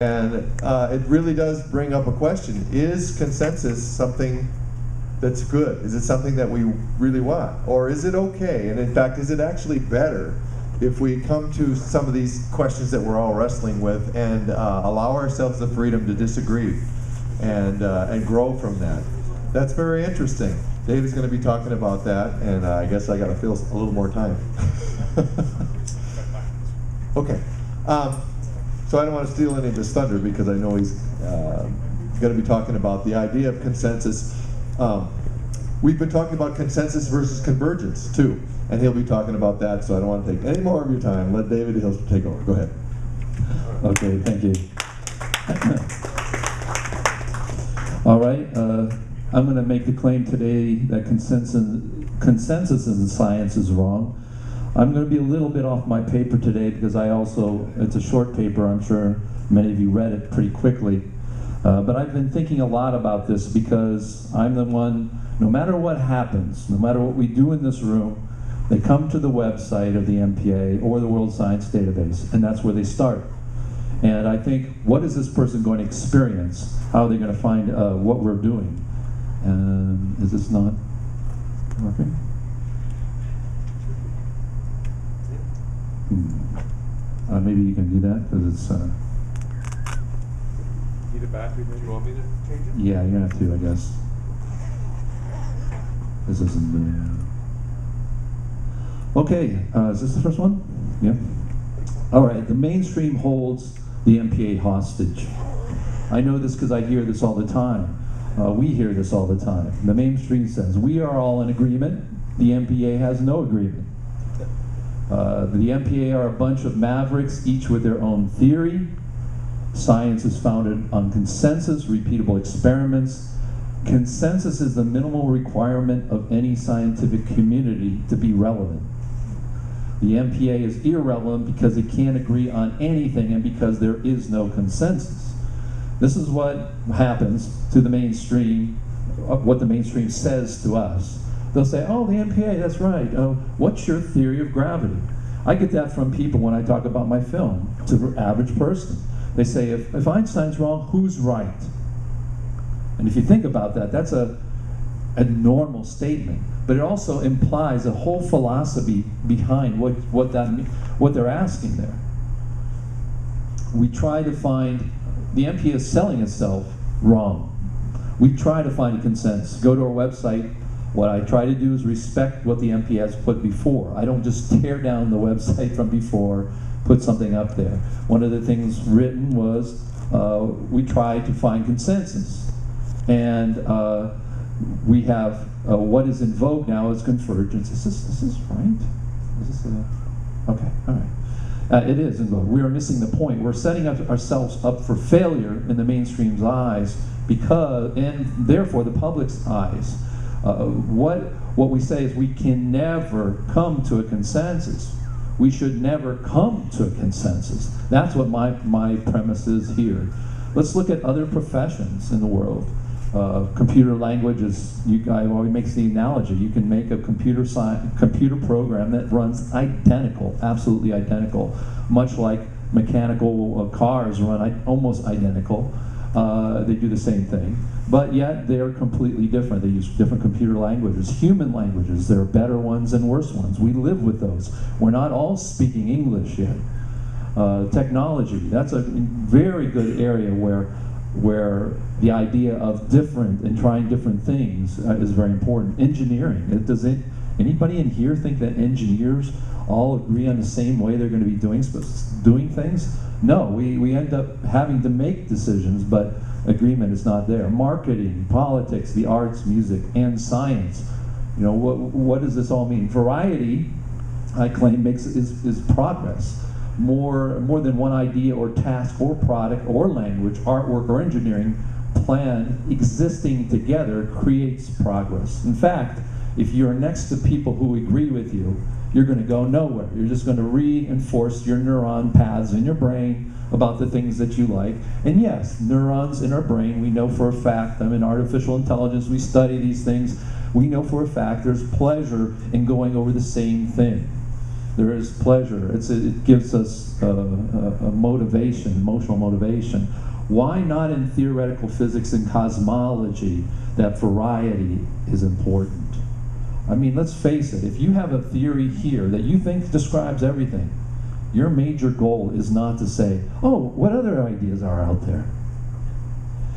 And it really does bring up a question. Is consensus something that's good? Is it something that we really want? Or is it okay? And in fact, is it actually better if we come to some of these questions that we're all wrestling with and allow ourselves the freedom to disagree and grow from that? That's very interesting. Dave is going to be talking about that, and I guess I got to fill a little more time. Okay. So I don't want to steal any of his thunder because I know he's going to be talking about the idea of consensus. We've been talking about consensus versus convergence too, and he'll be talking about that, so I don't want to take any more of your time. Let David Hilster take over. Go ahead. Okay, thank you. All right, I'm going to make the claim today that consensus in science is wrong. I'm going to be a little bit off my paper today because it's a short paper, I'm sure many of you read it pretty quickly. But I've been thinking a lot about this because I'm the one, no matter what happens, no matter what we do in this room, they come to the website of the NPA or the World Science Database, and that's where they start. And I think, what is this person going to experience? How are they going to find what we're doing? Is this not working? Maybe you can do that because it's. Need a battery? Do you want me to change it? Yeah, you're gonna have to, I guess. This isn't. Okay, is this the first one? Yeah. All right. The mainstream holds the NPA hostage. I know this because I hear this all the time. We hear this all the time. The mainstream says we are all in agreement. The NPA has no agreement. The NPA are a bunch of mavericks, each with their own theory. Science is founded on consensus, repeatable experiments. Consensus is the minimal requirement of any scientific community to be relevant. The NPA is irrelevant because it can't agree on anything and because there is no consensus. This is what happens to the mainstream, what the mainstream says to us. They'll say, oh, the NPA, that's right. What's your theory of gravity? I get that from people when I talk about my film, to the average person. They say, if Einstein's wrong, who's right? And if you think about that, that's a normal statement. But it also implies a whole philosophy behind what they're asking there. We try to find, the NPA is selling itself wrong. We try to find a consensus. Go to our website. What I try to do is respect what the NPA has put before. I don't just tear down the website from before, put something up there. One of the things written was we try to find consensus. And we have what is in vogue now is convergence. Is this right? Is this okay, all right. It is in vogue. We are missing the point. We're setting ourselves up for failure in the mainstream's eyes and therefore the public's eyes. What we say is we can never come to a consensus. We should never come to a consensus. That's what my premise is here. Let's look at other professions in the world. Computer languages, I always make the analogy, you can make a computer program that runs identical, absolutely identical, much like mechanical cars run almost identical. They do the same thing, but yet they're completely different. They use different computer languages. Human languages, there are better ones and worse ones. We live with those. We're not all speaking English yet. Technology, that's a very good area where the idea of different and trying different things is very important. Engineering, anybody in here think that engineers all agree on the same way they're going to be doing things? No, we end up having to make decisions, but agreement is not there. Marketing, politics, the arts, music, and science. You know, what does this all mean? Variety, I claim, is progress. More than one idea or task or product or language, artwork or engineering plan existing together creates progress. In fact, if you're next to people who agree with you, you're going to go nowhere. You're just going to reinforce your neuron paths in your brain about the things that you like. And yes, neurons in our brain, we know for a fact, I'm in artificial intelligence, we study these things, we know for a fact there's pleasure in going over the same thing. there is pleasure. It gives us a motivation, emotional motivation. Why not in theoretical physics and cosmology that variety is important? I mean, let's face it, if you have a theory here that you think describes everything, your major goal is not to say, oh, what other ideas are out there?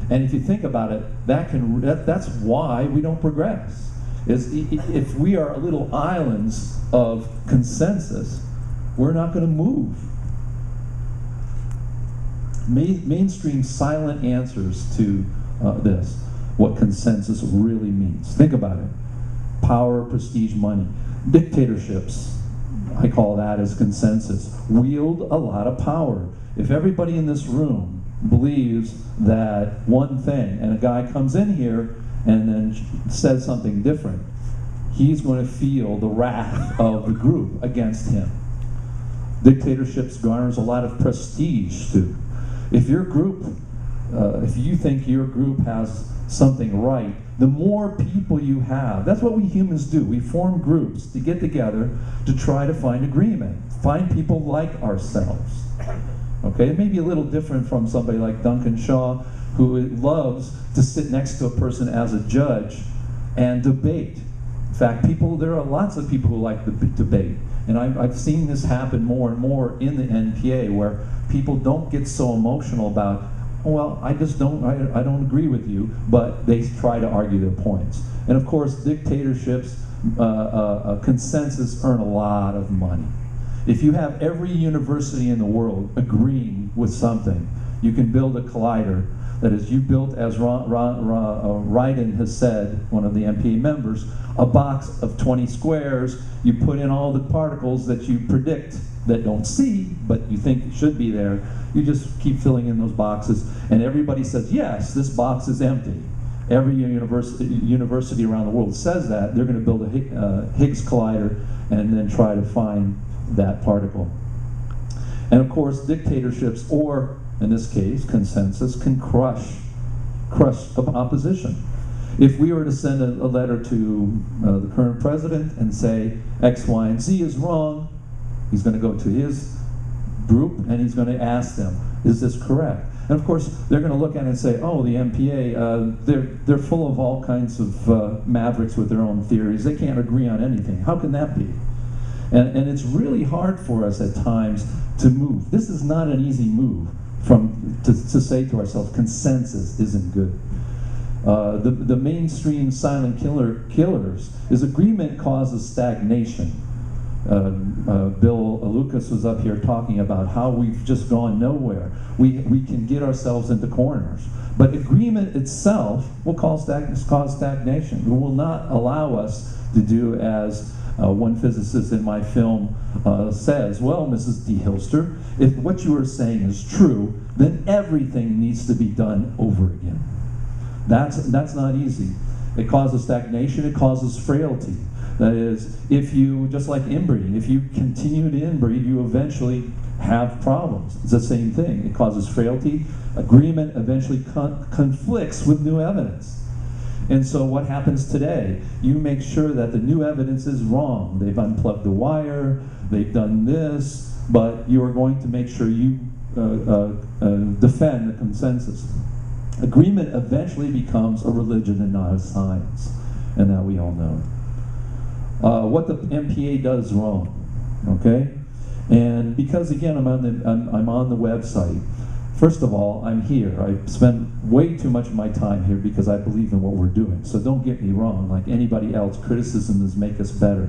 And if you think about it, that's why we don't progress. If we are little islands of consensus, we're not going to move. Mainstream silent answers to this, what consensus really means. Think about it. Power, prestige, money. Dictatorships, I call that as consensus, wield a lot of power. If everybody in this room believes that one thing, and a guy comes in here and then says something different, he's going to feel the wrath of the group against him. Dictatorships garners a lot of prestige too. If your group, if you think your group has something right, the more people you have, that's what we humans do. We form groups to get together to try to find agreement, find people like ourselves. Okay, it may be a little different from somebody like Duncan Shaw, who loves to sit next to a person as a judge and debate. In fact, there are lots of people who like to debate. And I've seen this happen more and more in the NPA, where people don't get so emotional about, well, I don't agree with you, but they try to argue their points. And of course, dictatorships, consensus earn a lot of money. If you have every university in the world agreeing with something, you can build a collider. That is, you built, as Ryden has said, one of the NPA members, a box of 20 squares. You put in all the particles that you predict that don't see, but you think should be there. You just keep filling in those boxes, and everybody says, yes, this box is empty. Every university around the world says that. They're going to build a Higgs collider and then try to find that particle. And of course, dictatorships, or in this case, consensus, can crush opposition. If we were to send a letter to the current president and say X, Y, and Z is wrong, he's going to go to his group and he's going to ask them, is this correct? And of course, they're going to look at it and say, oh, the NPA, they're full of all kinds of mavericks with their own theories. They can't agree on anything. How can that be? And it's really hard for us at times to move. This is not an easy move to say to ourselves, consensus isn't good. The mainstream silent killers is agreement causes stagnation. Bill Lucas was up here talking about how we've just gone nowhere. We can get ourselves into corners. But agreement itself will cause stagnation. It will not allow us to do as one physicist in my film says, well, Mrs. D. Hilster, if what you are saying is true, then everything needs to be done over again. That's not easy. It causes stagnation, it causes frailty. That is, if you, just like inbreeding, if you continue to inbreed, you eventually have problems. It's the same thing. It causes frailty. Agreement eventually conflicts with new evidence. And so what happens today? You make sure that the new evidence is wrong. They've unplugged the wire, they've done this, but you are going to make sure you defend the consensus. Agreement eventually becomes a religion and not a science, and that we all know. What the NPA does wrong, okay? And because again, I'm on the website. First of all, I'm here. I spend way too much of my time here because I believe in what we're doing. So don't get me wrong. Like anybody else, criticism is make us better.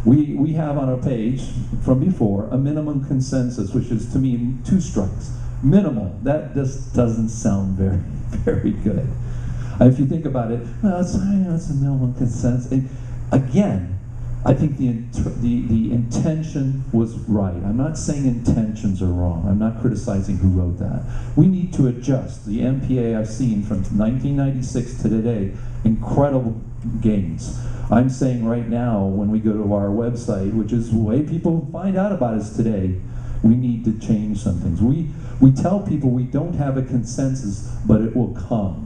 We have on our page from before a minimum consensus, which is to me 2 strikes. Minimal. That just doesn't sound very, very good. If you think about it, well, it's a minimum consensus. And again, I think the intention was right. I'm not saying intentions are wrong. I'm not criticizing who wrote that. We need to adjust. The NPA I've seen from 1996 to today, incredible gains. I'm saying right now, when we go to our website, which is the way people find out about us today, we need to change some things. We tell people we don't have a consensus, but it will come.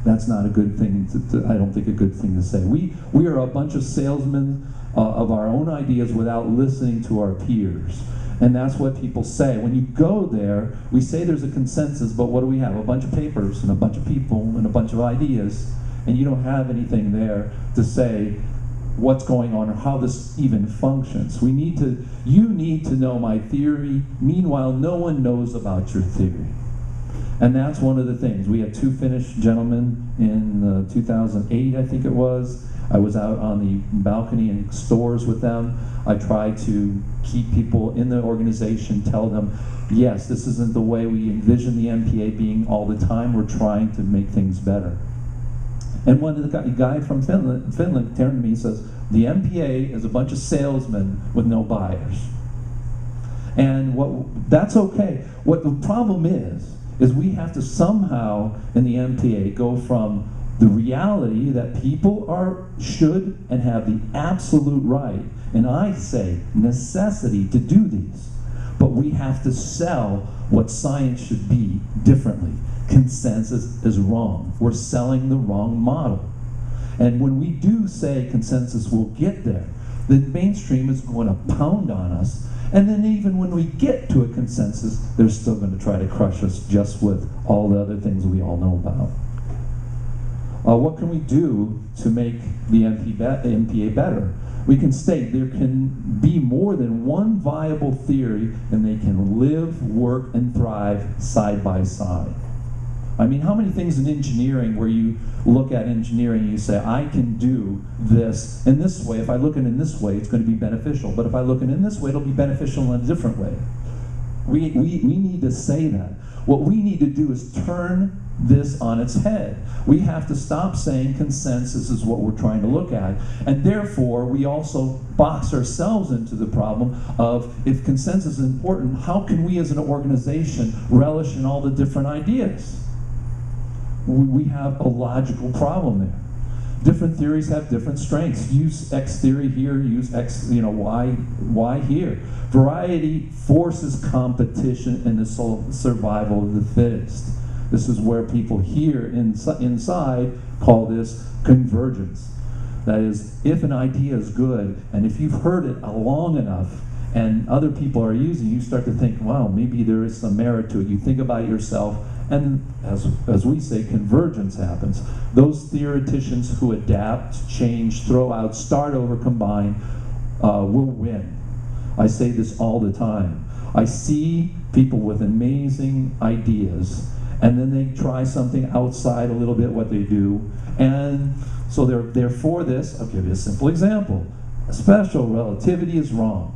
That's not a good thing. I don't think a good thing to say. We are a bunch of salesmen of our own ideas without listening to our peers. And that's what people say. When you go there, we say there's a consensus, but what do we have? A bunch of papers and a bunch of people and a bunch of ideas, and you don't have anything there to say what's going on or how this even functions. You need to know my theory. Meanwhile, no one knows about your theory. And that's one of the things. We had two Finnish gentlemen in 2008, I think it was. I was out on the balcony in stores with them. I tried to keep people in the organization, tell them, yes, this isn't the way we envision the NPA being all the time. We're trying to make things better. And one of the guy from Finland turned to me and says, the NPA is a bunch of salesmen with no buyers. And that's okay. What the problem is we have to somehow in the NPA go from the reality that people should and have the absolute right, and I say necessity to do these, but we have to sell what science should be differently. Consensus is wrong. We're selling the wrong model. And when we do say consensus will get there, the mainstream is going to pound on us. And then even when we get to a consensus, they're still going to try to crush us just with all the other things we all know about. What can we do to make the NPA better? We can state there can be more than one viable theory, and they can live, work, and thrive side by side. I mean, how many things in engineering where you look at engineering and you say, I can do this in this way. If I look at it in this way, it's going to be beneficial. But if I look at it in this way, it'll be beneficial in a different way. We need to say that. What we need to do is turn this on its head. We have to stop saying consensus is what we're trying to look at. And therefore, we also box ourselves into the problem of, if consensus is important, how can we as an organization relish in all the different ideas? We have a logical problem there. Different theories have different strengths. Use X theory here, use X, Y here. Variety forces competition and the survival of the fittest. This is where people here inside call this convergence. That is, if an idea is good, and if you've heard it long enough, and other people are using, you start to think, wow, maybe there is some merit to it. You think about yourself, and as we say, convergence happens. Those theoreticians who adapt, change, throw out, start over, combine, will win. I say this all the time. I see people with amazing ideas, and then they try something outside a little bit what they do, and so they're for this. I'll give you a simple example. Special relativity is wrong,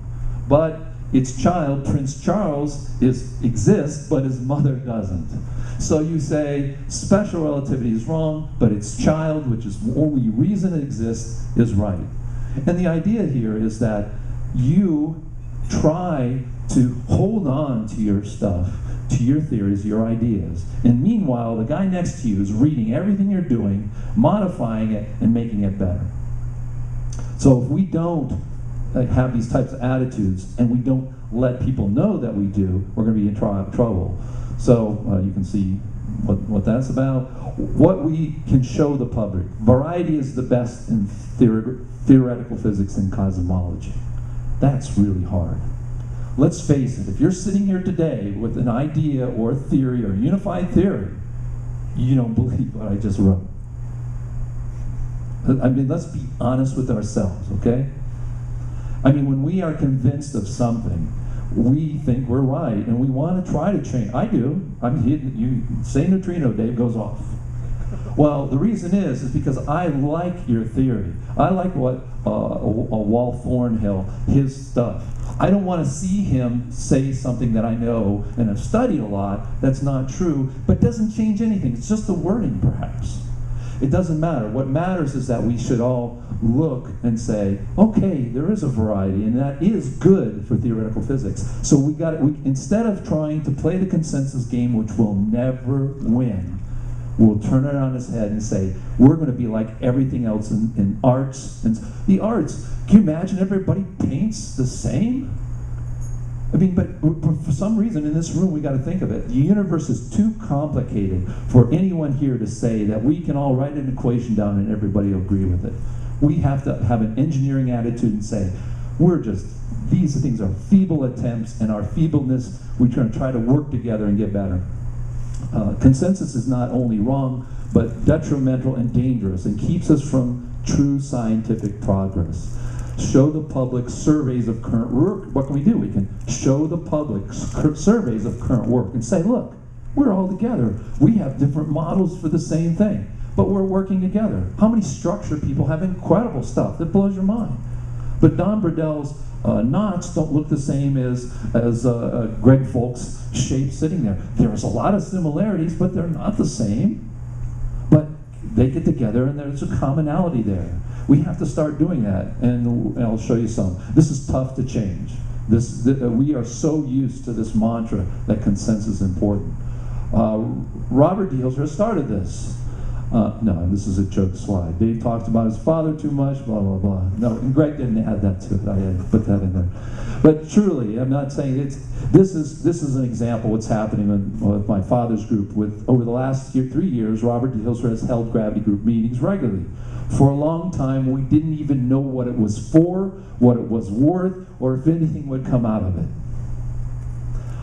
but its child, Prince Charles, exists, but his mother doesn't. So you say special relativity is wrong, but its child, which is the only reason it exists, is right. And the idea here is that you try to hold on to your stuff, to your theories, your ideas. And meanwhile, the guy next to you is reading everything you're doing, modifying it, and making it better. So if we don't have these types of attitudes, and we don't let people know that we do, we're going to be in trouble. So you can see what that's about. What we can show the public. Variety is the best in theoretical physics and cosmology. That's really hard. Let's face it, if you're sitting here today with an idea or a theory or a unified theory, you don't believe what I just wrote. I mean, let's be honest with ourselves, okay? I mean, when we are convinced of something, we think we're right, and we want to try to change. I do. You say neutrino, Dave goes off. Well, the reason is because I like your theory. I like what Walt Thornhill, his stuff. I don't want to see him say something that I know and have studied a lot that's not true, but doesn't change anything. It's just the wording, perhaps. It doesn't matter. What matters is that we should all look and say, okay, there is a variety, and that is good for theoretical physics. So instead of trying to play the consensus game, which will never win, we'll turn it on its head and say, we're going to be like everything else in arts. And the arts, can you imagine everybody paints the same? I mean, but for some reason in this room we got to think of it. The universe is too complicated for anyone here to say that we can all write an equation down and everybody will agree with it. We have to have an engineering attitude and say, these things are feeble attempts, and our feebleness, we're going to try to work together and get better. Consensus is not only wrong, but detrimental and dangerous, and keeps us from true scientific progress. Show the public surveys of current work. What can we do? We can show the public surveys of current work and say, look, we're all together. We have different models for the same thing, but we're working together. How many structured people have incredible stuff that blows your mind? But Don Bradell's knots don't look the same as Greg Folk's shape sitting there. There's a lot of similarities, but they're not the same. But they get together and there's a commonality there. We have to start doing that, and I'll show you some. This is tough to change. We are so used to this mantra that consensus is important. Robert D. Hilster started this. No, this is a joke slide. Dave talked about his father too much, blah, blah, blah. No, and Greg didn't add that to it. I had to put that in there. But truly, I'm not saying this is an example of what's happening with my father's group. Over the last 3 years, Robert D. Hilster has held gravity group meetings regularly. For a long time, we didn't even know what it was for, what it was worth, or if anything would come out of it.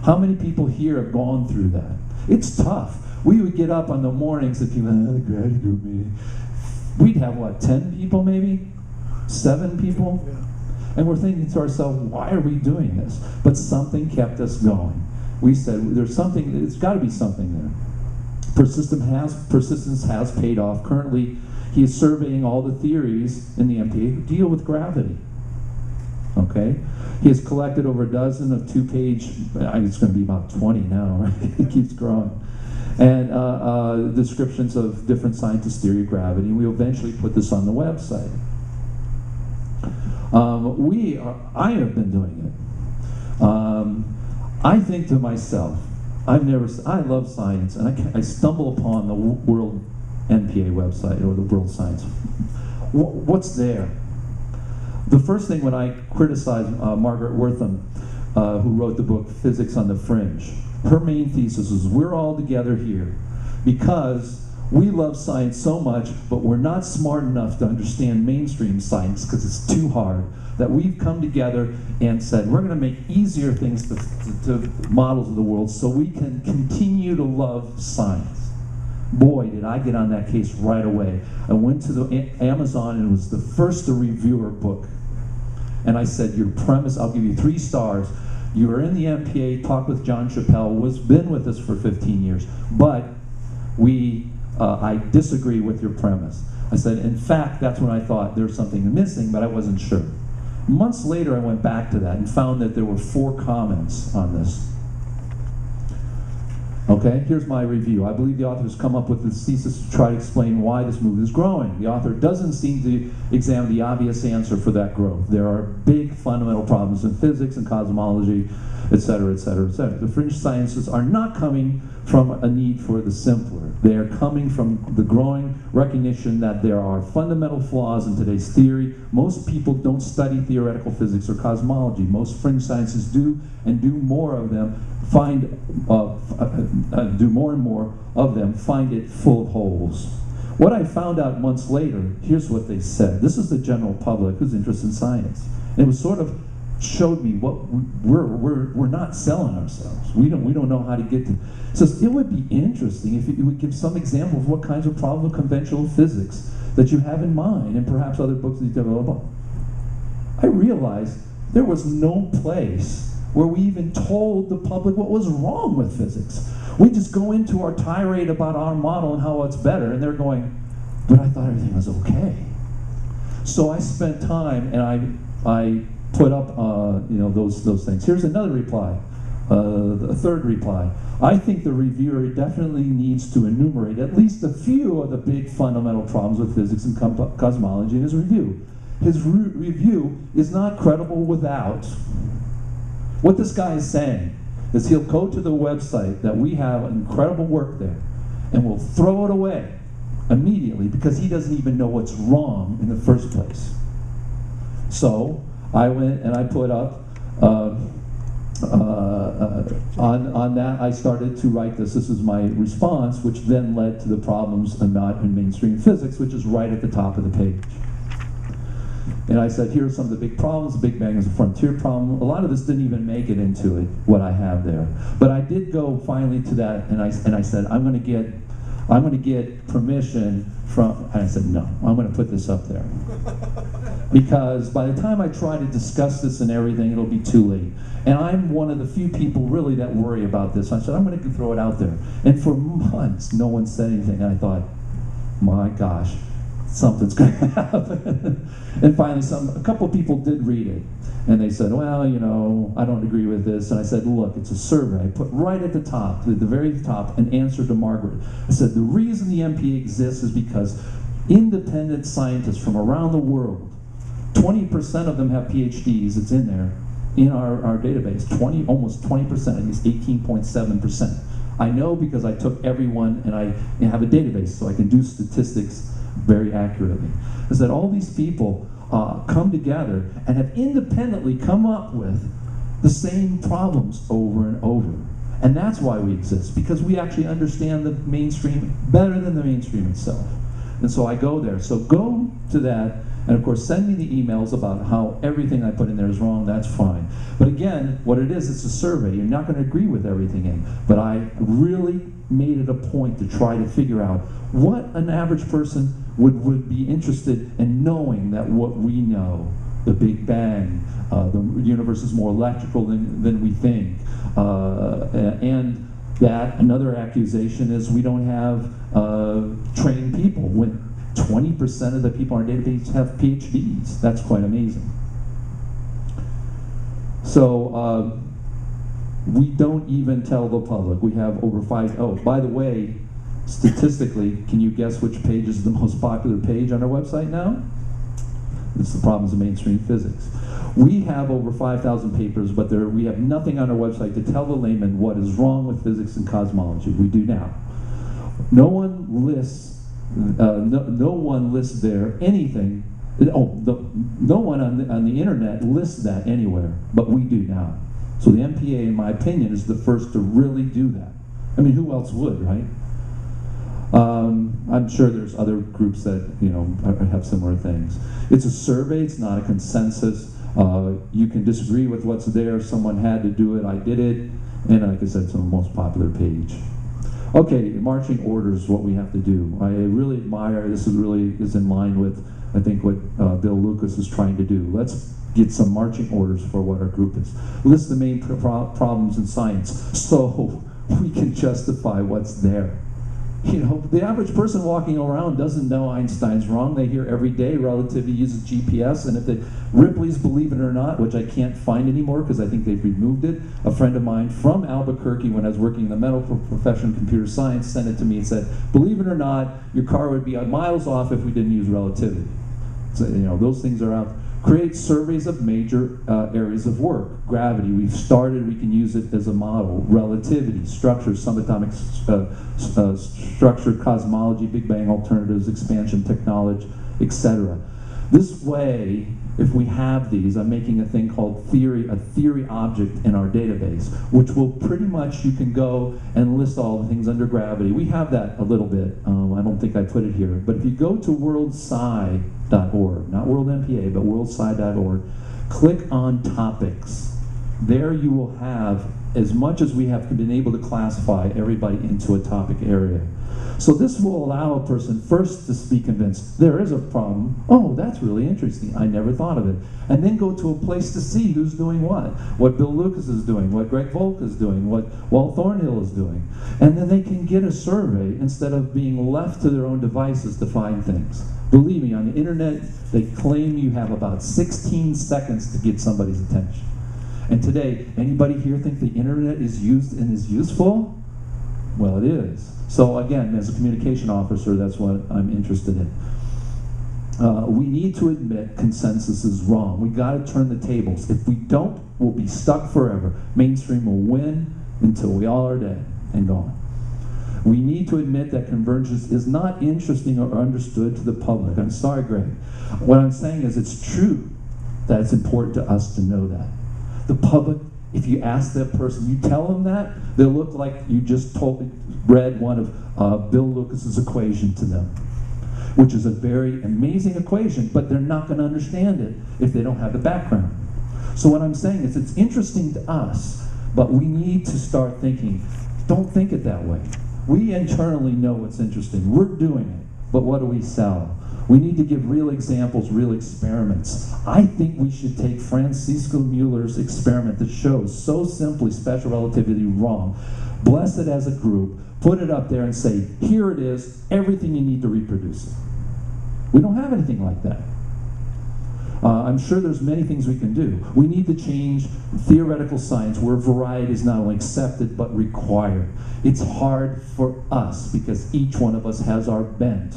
How many people here have gone through that? It's tough. We would get up on the mornings and people, the gravity group meeting. We'd have, what, 10 people maybe? 7 people? Yeah. And we're thinking to ourselves, why are we doing this? But something kept us going. We said, there's something, it's got to be something there. Persistence has paid off. Currently, he is surveying all the theories in the NPA who deal with gravity. Okay? He has collected over a dozen of 2-page, it's going to be about 20 now, right? It keeps growing. And descriptions of different scientists' theory of gravity. We eventually put this on the website. I have been doing it. I think to myself, I love science, and I stumble upon the World NPA website, or the World Science. What's there? The first thing when I criticized Margaret Wortham, who wrote the book Physics on the Fringe, her main thesis is we're all together here because we love science so much, but we're not smart enough to understand mainstream science because it's too hard, that we've come together and said we're going to make easier things to models of the world so we can continue to love science. Boy, did I get on that case right away. I went to the Amazon and it was the first to review her book. And I said, your premise, I'll give you 3 stars. You were in the NPA, talked with John Chappell, been with us for 15 years, but I disagree with your premise. I said, in fact, that's when I thought there's something missing, but I wasn't sure. Months later, I went back to that and found that there were 4 comments on this. Okay, here's my review. I believe the author has come up with this thesis to try to explain why this movement is growing. The author doesn't seem to examine the obvious answer for that growth. There are big fundamental problems in physics and cosmology, et cetera, et cetera, et cetera. The fringe sciences are not coming from a need for the simpler. They are coming from the growing recognition that there are fundamental flaws in today's theory. Most people don't study theoretical physics or cosmology. Most fringe sciences do, and do more of them, do more and more of them, find it full of holes. What I found out months later, here's what they said. This is the general public who's interested in science. And it was sort of showed me what we're not selling ourselves. We don't know how to get to. It says it would be interesting if you would give some example of what kinds of problems of conventional physics that you have in mind, and perhaps other books that you develop. I realized there was no place where we even told the public what was wrong with physics. We just go into our tirade about our model and how it's better, and they're going, but I thought everything was okay. So I spent time and I put up those things. Here's another reply, a third reply. I think the reviewer definitely needs to enumerate at least a few of the big fundamental problems with physics and cosmology in his review. His review is not credible without. What this guy is saying is he'll go to the website that we have incredible work there, and we'll throw it away immediately because he doesn't even know what's wrong in the first place. So I went and I put up on that. I started to write this. This is my response, which then led to the problems not in mainstream physics, which is right at the top of the page. And I said, here are some of the big problems. The Big Bang is a frontier problem. A lot of this didn't even make it into it, what I have there. But I did go finally to that, and I said, I'm going to get permission from, and I said, no, I'm going to put this up there. Because by the time I try to discuss this and everything, it'll be too late. And I'm one of the few people really that worry about this. I said, I'm going to throw it out there. And for months, no one said anything. And I thought, my gosh, something's going to happen. And finally, a couple of people did read it. And they said, well, you know, I don't agree with this. And I said, look, it's a survey. I put right at the top, at the very top, an answer to Margaret. I said, the reason the NPA exists is because independent scientists from around the world, 20% of them have PhDs, it's in there, in our database, almost 20%, I think it's 18.7%. I know because I took everyone and I have a database, so I can do statistics very accurately. Is that all these people come together and have independently come up with the same problems over and over. And that's why we exist, because we actually understand the mainstream better than the mainstream itself. And so I go there. So go to that, and of course send me the emails about how everything I put in there is wrong, that's fine. But again, what it is, it's a survey. You're not going to agree with everything in, but I really made it a point to try to figure out what an average person would be interested in knowing, that what we know, the Big Bang, the universe is more electrical than we think, and that another accusation is we don't have trained people, when 20% of the people on our database have PhDs. That's quite amazing. So we don't even tell the public. We have over oh, by the way, statistically, can you guess which page is the most popular page on our website now? It's the problems of mainstream physics. We have over 5,000 papers, but we have nothing on our website to tell the layman what is wrong with physics and cosmology. We do now. No one lists there anything. No one on the internet lists that anywhere, but we do now. So the NPA, in my opinion, is the first to really do that. I mean, who else would, right? I'm sure there's other groups that, you know, have similar things. It's a survey, it's not a consensus. You can disagree with what's there. Someone had to do it, I did it, and like I said, it's on the most popular page. Okay, marching orders is what we have to do. I really admire, this is in line with, I think, what Bill Lucas is trying to do. Let's get some marching orders for what our group is. List the main problems in science so we can justify what's there. You know, the average person walking around doesn't know Einstein's wrong. They hear every day relativity uses GPS, and if the Ripley's believe it or not, which I can't find anymore because I think they've removed it, a friend of mine from Albuquerque when I was working in the medical profession, computer science, sent it to me and said, believe it or not, your car would be miles off if we didn't use relativity. So, you know, those things are out. Create surveys of major areas of work. Gravity, we've started, we can use it as a model. Relativity, structure, subatomic structure, cosmology, Big Bang alternatives, expansion technology, etc. This way, if we have these, I'm making a thing called a theory object in our database, which will pretty much, you can go and list all the things under gravity. We have that a little bit. I don't think I put it here. But if you go to worldsci.org, not World NPA, but worldsci.org, click on topics. There you will have, as much as we have been able to classify everybody into a topic area. So this will allow a person first to be convinced there is a problem. Oh, that's really interesting. I never thought of it. And then go to a place to see who's doing what Bill Lucas is doing, what Greg Volk is doing, what Walt Thornhill is doing. And then they can get a survey instead of being left to their own devices to find things. Believe me, on the internet, they claim you have about 16 seconds to get somebody's attention. And today, anybody here think the internet is used and is useful? Well, it is. So again, as a communication officer, that's what I'm interested in. We need to admit consensus is wrong. We got to turn the tables. If we don't, we'll be stuck forever. Mainstream will win until we all are dead and gone. We need to admit that convergence is not interesting or understood to the public. I'm sorry, Greg. What I'm saying is it's true that it's important to us to know that. The public, if you ask that person, you tell them that, they'll look like you just read one of Bill Lucas's equation to them. which is a very amazing equation, but they're not going to understand it if they don't have the background. So what I'm saying is it's interesting to us, but we need to start thinking, don't think it that way. We internally know what's interesting. We're doing it, but what do we sell? We need to give real examples, real experiments. I think we should take Francisco Mueller's experiment that shows so simply special relativity wrong, bless it as a group, put it up there and say, here it is, everything you need to reproduce it. We don't have anything like that. I'm sure there's many things we can do. We need to change theoretical science where variety is not only accepted but required. It's hard for us because each one of us has our bent.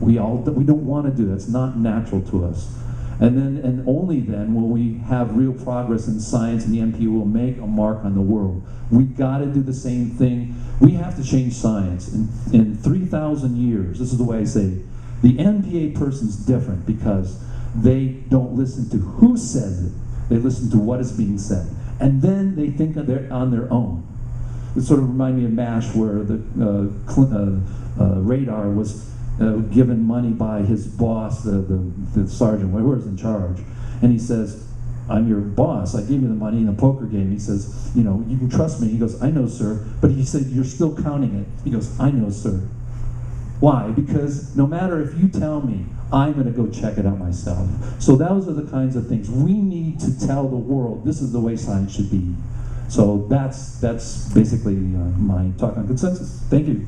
We don't want to do that. It's not natural to us. And only then will we have real progress in science, and the NPA will make a mark on the world. We got to do the same thing. We have to change science. In 3,000 years, this is the way I say it, the NPA person's different because they don't listen to who says it. They listen to what is being said. And then they think on their own. It sort of reminds me of MASH, where the radar was given money by his boss, the sergeant, whoever's in charge. And he says, I'm your boss. I gave you the money in a poker game. He says, you know, you can trust me. He goes, I know, sir. But he said, you're still counting it. He goes, I know, sir. Why? Because no matter if you tell me, I'm going to go check it out myself. So those are the kinds of things we need to tell the world. This is the way science should be. So that's basically my talk on consensus. Thank you.